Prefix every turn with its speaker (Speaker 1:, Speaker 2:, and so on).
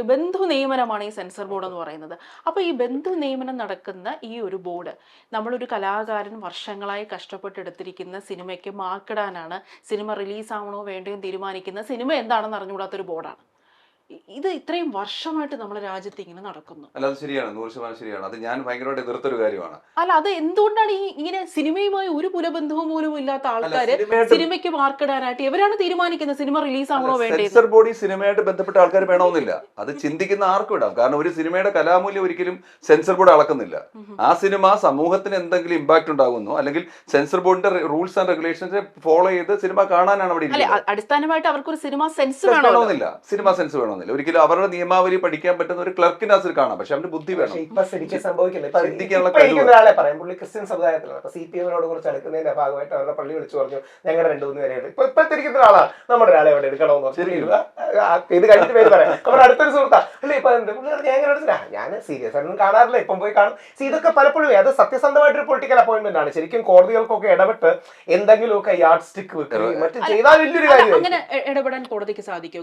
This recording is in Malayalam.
Speaker 1: ബന്ധു നിയമനമാണ് ഈ സെൻസർ ബോർഡ് എന്ന് പറയുന്നത്. അപ്പോൾ ഈ ബന്ധു നിയമനം നടക്കുന്ന ഈ ഒരു ബോർഡ് നമ്മളൊരു കലാകാരൻ വർഷങ്ങളായി കഷ്ടപ്പെട്ടെടുത്തിരിക്കുന്ന സിനിമയ്ക്ക് മാർക്കിടാനാണ്, സിനിമ റിലീസാവണോ വേണ്ടയോ തീരുമാനിക്കുന്ന, സിനിമ എന്താണെന്ന് അറിഞ്ഞുകൂടാത്തൊരു ബോർഡാണ്. ഇത് ഇത്രയും വർഷമായിട്ട് നമ്മുടെ രാജ്യത്ത് ഇങ്ങനെ നടക്കുന്നു.
Speaker 2: അല്ല, അത് ശരിയാണ്, 100% ശരിയാണ്. അത് ഞാൻ ഭയങ്കരമായിട്ട് എതിർത്തൊരു കാര്യമാണ്.
Speaker 1: അല്ല, അത് എന്തുകൊണ്ടാണ് ഇങ്ങനെ സിനിമയുമായി ഒരു കുലബന്ധവും പോലും ഇല്ലാത്ത ആൾക്കാര് സിനിമയ്ക്ക് മാർക്കിടാനായിട്ട് ഇവരാണ് തീരുമാനിക്കുന്നത് സിനിമ റിലീസ് ആവണോ വേണ്ടത്?
Speaker 2: സെൻസർ ബോഡി സിനിമയായിട്ട് ബന്ധപ്പെട്ട ആൾക്കാർ വേണമെന്നില്ല. അത് ചിന്തിക്കുന്ന ആർക്കും ഇടാം. കാരണം ഒരു സിനിമയുടെ കലാമൂല്യം ഒരിക്കലും സെൻസർ ബോർഡ് അളക്കുന്നില്ല. ആ സിനിമ സമൂഹത്തിന് എന്തെങ്കിലും ഇമ്പാക്ട് ഉണ്ടാകുന്നു, അല്ലെങ്കിൽ സെൻസർ ബോർഡിന്റെ റൂൾസ് ആൻഡ് റെഗുലേഷൻസ് ഫോളോ ചെയ്ത് സിനിമ കാണാനാണ് അവിടെ ഇരിക്കുന്നത്.
Speaker 1: അടിസ്ഥാനമായിട്ട് അവർക്ക് ഒരു സിനിമ സെൻസ്
Speaker 2: വേണമെന്നില്ല, സിനിമ സെൻസ് വേണമെന്നില്ല. ഒരിക്കലും അവരുടെ നിയമാവലി പഠിക്കാൻ പറ്റുന്ന ഒരു ക്ലർക്കിന്റെ അതിൽ കാണാം. പക്ഷെ അവന്റെ ബുദ്ധി വേണം.
Speaker 3: ഇപ്പൊ ശരിക്കും സംഭവിക്കുന്നത് ഒരാളെ പറയാം, പുള്ളി ക്രിസ്ത്യൻ സമുദായത്തിലാണ്. അപ്പൊ CPM-നോട് കുറിച്ച് അടുക്കുന്നതിന്റെ ഭാഗമായിട്ട് അവരുടെ പള്ളി വിളിച്ചു പറഞ്ഞു, ഞങ്ങളുടെ 2-3 പേരെ ഇപ്പോഴത്തെ ഇരിക്കുന്ന ഒരാളാണ്, നമ്മുടെ ഒരാളെ അവിടെ എടുക്കണമെന്ന് പറഞ്ഞു. ഇത് കഴിഞ്ഞിട്ട് പേര് പറയാം. നമ്മുടെ അടുത്തൊരു സുഹൃത്താ പുള്ളി. ഇപ്പൊ ഞാൻ സീരിയസ് ആയിട്ടൊന്നും കാണാറില്ല, ഇപ്പം പോയി കാണും. ഇതൊക്കെ പലപ്പോഴും അത് സത്യസന്ധമായിട്ടൊരു പൊളിറ്റിക്കൽ അപ്പോയിന്റ്മെന്റ് ആണ്. ശരിക്കും കോടതികൾക്കൊക്കെ ഇടപെട്ട് എന്തെങ്കിലുമൊക്കെ യാർഡ് സ്റ്റിക്ക് വെക്കുകയും മറ്റും ചെയ്താൽ വലിയൊരു കാര്യം.
Speaker 1: അങ്ങനെ ഇടപെടാൻ കോടതിക്ക് സാധിക്കും.